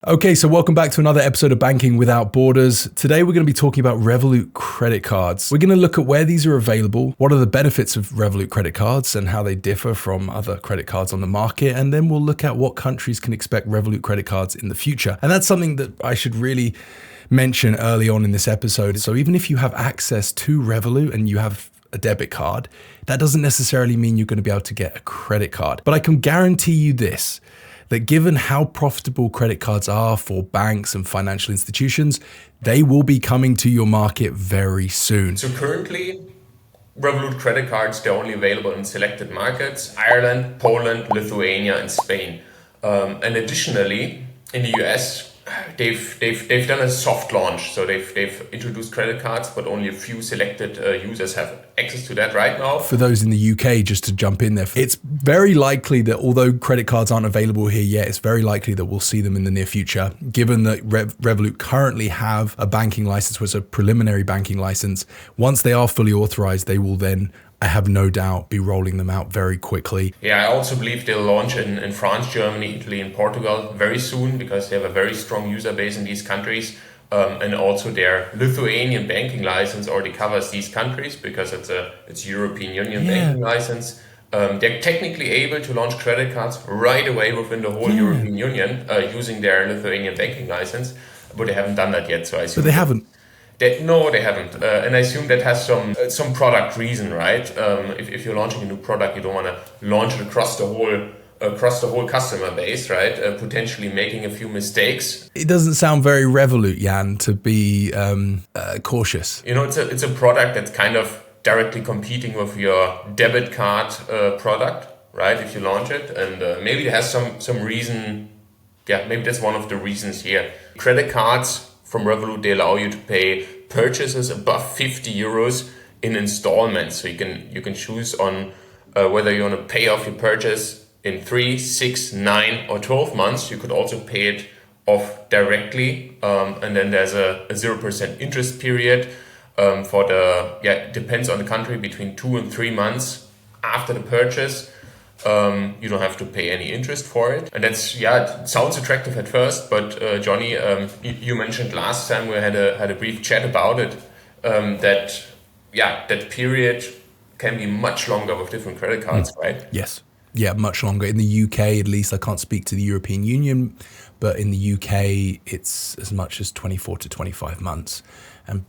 Okay, so welcome back to another episode of Banking Without Borders. Today we're going to be talking about Revolut credit cards. We're going to look at where these are available, what are the benefits of Revolut credit cards and how they differ from other credit cards on the market, and then we'll look at what countries can expect Revolut credit cards in the future. And that's something that I should really mention early on in this episode. So even if you have access to Revolut and you have a debit card, that doesn't necessarily mean you're going to be able to get a credit card. But I can guarantee you this, that given how profitable credit cards are for banks and financial institutions, they will be coming to your market very soon. So currently, Revolut credit cards, they're only available in selected markets: Ireland, Poland, Lithuania, and Spain. And additionally, in the US, they've done a soft launch. So they've introduced credit cards, but only a few selected users have access to that right now. For those in the UK, just to jump in there, it's very likely that although credit cards aren't available here yet, it's very likely that we'll see them in the near future, given that Revolut currently have a banking license, which is a preliminary banking license. Once they are fully authorized, they will then, I have no doubt, be rolling them out very quickly. Yeah, I also believe they'll launch in France, Germany, Italy, and Portugal very soon because they have a very strong user base in these countries. And also their Lithuanian banking license already covers these countries because it's European Union banking license. They're technically able to launch credit cards right away within the whole European Union using their Lithuanian banking license, but they haven't done that yet. So I assume But they haven't. No, they haven't, and I assume that has some product reason, right? If you're launching a new product, you don't want to launch it across the whole customer base, right? Potentially making a few mistakes. It doesn't sound very Revolut, Jan, to be cautious. You know, it's a product that's kind of directly competing with your debit card product, right? If you launch it, and maybe it has some reason. Yeah, maybe that's one of the reasons here. Credit cards from Revolut, they allow you to pay purchases above 50 euros in installments. So you can choose on whether you want to pay off your purchase in 3, 6, 9, or 12 months. You could also pay it off directly, and then there's a 0% interest period for it depends on the country, between 2 and 3 months after the purchase. You don't have to pay any interest for it. And that's, it sounds attractive at first, but Johnny, you mentioned last time we had a brief chat about it, that period can be much longer with different credit cards, right? Yes. Yeah, much longer. In the UK, at least, I can't speak to the European Union, but in the UK, it's as much as 24 to 25 months. And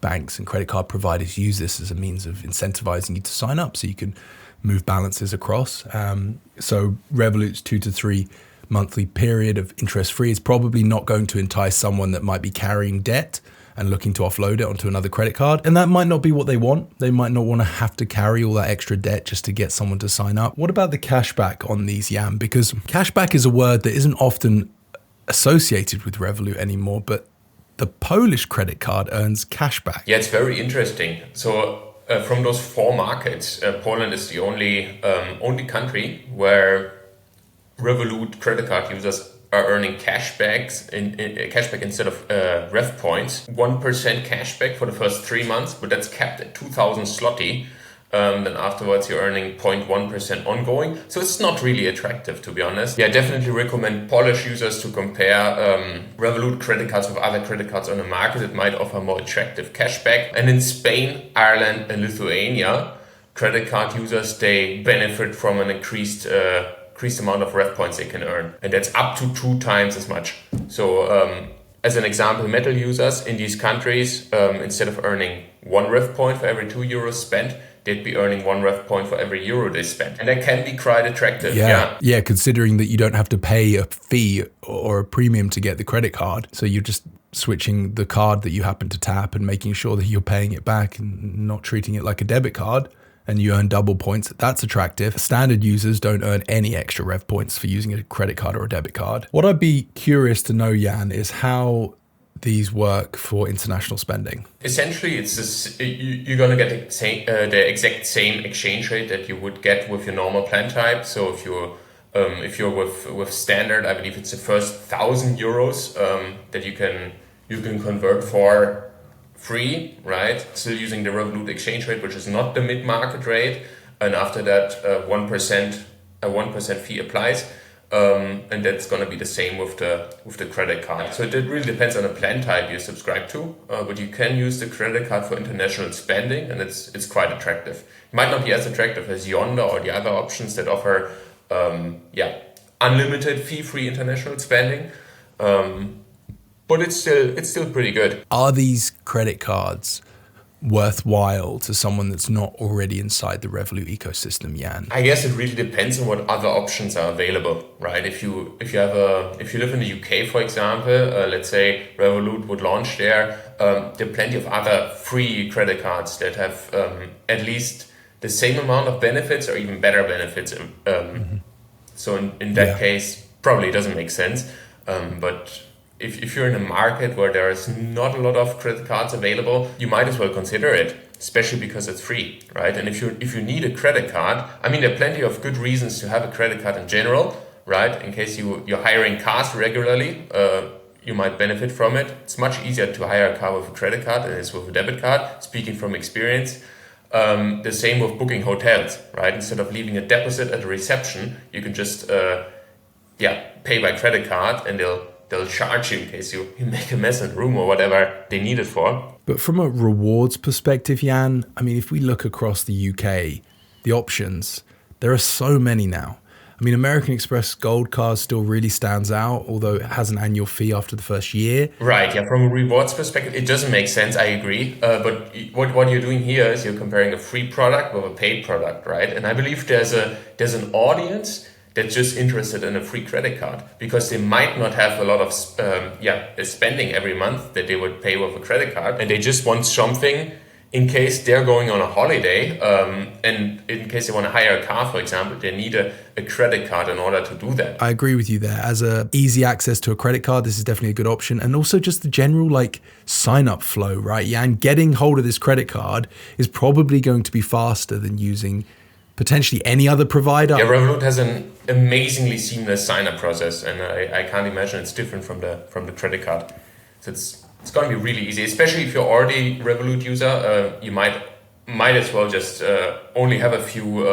banks and credit card providers use this as a means of incentivizing you to sign up so you can move balances across. So Revolut's 2 to 3 monthly period of interest-free is probably not going to entice someone that might be carrying debt and looking to offload it onto another credit card. And that might not be what they want. They might not want to have to carry all that extra debt just to get someone to sign up. What about the cashback on these, Jan? Because cashback is a word that isn't often associated with Revolut anymore, but the Polish credit card earns cashback. Yeah, it's very interesting. So from those 4 markets, Poland is the only country where Revolut credit card users are earning cashbacks cashback instead of RevPoints. 1% cashback for the first 3 months, but that's capped at 2,000 zloty. Then afterwards you're earning 0.1% ongoing. So it's not really attractive, to be honest. Yeah, I definitely recommend Polish users to compare Revolut credit cards with other credit cards on the market. It might offer more attractive cashback. And in Spain, Ireland, and Lithuania, credit card users, they benefit from an increased amount of RevPoints they can earn. And that's up to 2 times as much. So as an example, metal users in these countries, instead of earning 1 RevPoint for every 2 euros spent, they'd be earning 1 RevPoint for every euro they spent. And that can be quite attractive. Yeah, considering that you don't have to pay a fee or a premium to get the credit card. So you're just switching the card that you happen to tap and making sure that you're paying it back and not treating it like a debit card. And you earn double points. That's attractive. Standard users don't earn any extra rev points for using a credit card or a debit card. What I'd be curious to know, Jan, is how these work for international spending. Essentially, it's this, you're going to get the exact same exchange rate that you would get with your normal plan type. So if you're with standard, I believe it's the first 1,000 euros that you can convert for free, right? Still using the Revolut exchange rate, which is not the mid-market rate. And after that, 1% fee applies. and that's going to be the same with the credit card. So it really depends on the plan type you subscribe to, but you can use the credit card for international spending, and it's quite attractive. It might not be as attractive as Yonder or the other options that offer unlimited fee-free international spending, but it's still pretty good. Are these credit cards worthwhile to someone that's not already inside the Revolut ecosystem, Jan? I guess it really depends on what other options are available, right? If you live in the UK, for example, let's say Revolut would launch there are plenty of other free credit cards that have at least the same amount of benefits or even better benefits. So in that case, probably it doesn't make sense. But if you're in a market where there is not a lot of credit cards available, you might as well consider it, especially because it's free, right? And if you need a credit card, I mean, there are plenty of good reasons to have a credit card in general, right? In case you're hiring cars regularly, you might benefit from it. It's much easier to hire a car with a credit card than it is with a debit card, speaking from experience. The same with booking hotels, right? Instead of leaving a deposit at the reception, you can just pay by credit card, and they'll charge you in case you make a mess in the room or whatever they need it for. But from a rewards perspective, Jan, I mean, if we look across the UK, the options, there are so many now. I mean, American Express Gold Card still really stands out, although it has an annual fee after the first year. Right, yeah, from a rewards perspective, it doesn't make sense, I agree. But what you're doing here is you're comparing a free product with a paid product, right? And I believe there's an audience that's just interested in a free credit card because they might not have a lot of spending every month that they would pay with a credit card, and they just want something in case they're going on a holiday, and in case they want to hire a car, for example, they need a credit card in order to do that. I agree with you there. As a easy access to a credit card, this is definitely a good option. And also just the general sign up flow, right? Jan, getting hold of this credit card is probably going to be faster than using potentially any other provider. Yeah, Revolut has an amazingly seamless sign-up process, and I can't imagine it's different from the credit card. So it's going to be really easy, especially if you're already Revolut user. You might as well just only have a few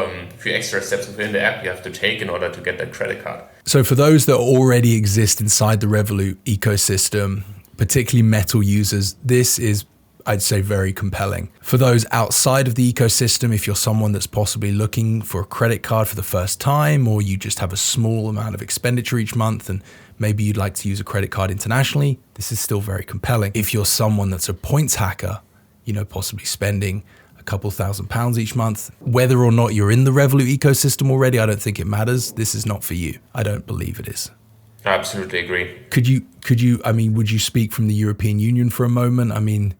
extra steps within the app you have to take in order to get that credit card. So for those that already exist inside the Revolut ecosystem, particularly metal users, this is, I'd say, very compelling. For those outside of the ecosystem, if you're someone that's possibly looking for a credit card for the first time, or you just have a small amount of expenditure each month and maybe you'd like to use a credit card internationally, this is still very compelling. If you're someone that's a points hacker, possibly spending a couple £1,000s each month, whether or not you're in the Revolut ecosystem already, I don't think it matters. This is not for you. I don't believe it is. I absolutely agree. Would you speak from the European Union for a moment? I mean,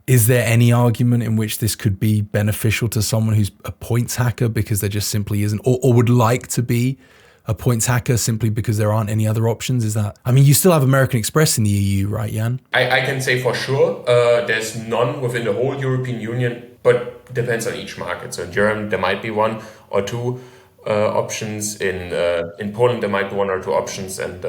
is there any argument in which this could be beneficial to someone who's a points hacker because there just simply isn't, or would like to be a points hacker simply because there aren't any other options? You still have American Express in the EU, right, Jan? I can say for sure there's none within the whole European Union, but it depends on each market. So in Germany, there might be one or two options. In Poland, there might be one or two options, and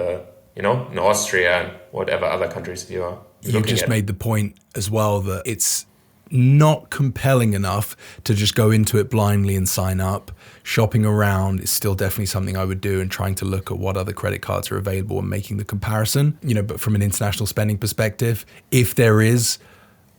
in Austria and whatever other countries you are. You've just made the point as well that it's not compelling enough to just go into it blindly and sign up. Shopping around is still definitely something I would do, and trying to look at what other credit cards are available and making the comparison. But from an international spending perspective, if there is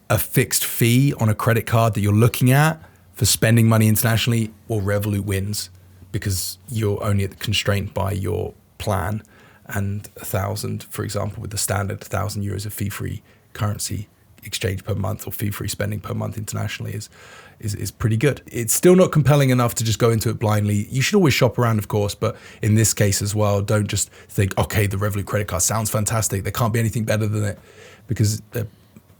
a fixed fee on a credit card that you're looking at for spending money internationally, well, Revolut wins because you're only constrained by your plan. And 1,000, for example, with the standard 1,000 euros of fee-free currency exchange per month or fee-free spending per month internationally is pretty good. It's still not compelling enough to just go into it blindly. You should always shop around, of course, but in this case as well, don't just think, okay, the Revolut credit card sounds fantastic. There can't be anything better than it, because there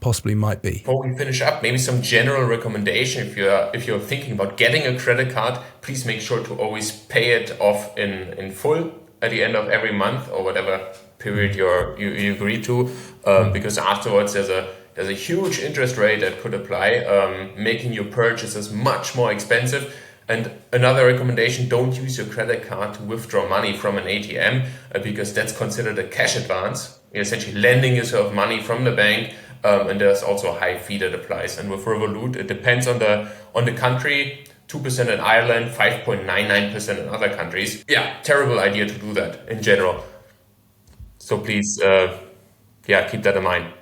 possibly might be. Before we finish up, maybe some general recommendation. If you're thinking about getting a credit card, please make sure to always pay it off in full at the end of every month or whatever period you agree to, because afterwards there's a huge interest rate that could apply, making your purchases much more expensive. And another recommendation, don't use your credit card to withdraw money from an ATM, because that's considered a cash advance. You're essentially lending yourself money from the bank, and there's also a high fee that applies. And with Revolut, it depends on the country. 2% in Ireland, 5.99% in other countries. Yeah, terrible idea to do that in general. So please, keep that in mind.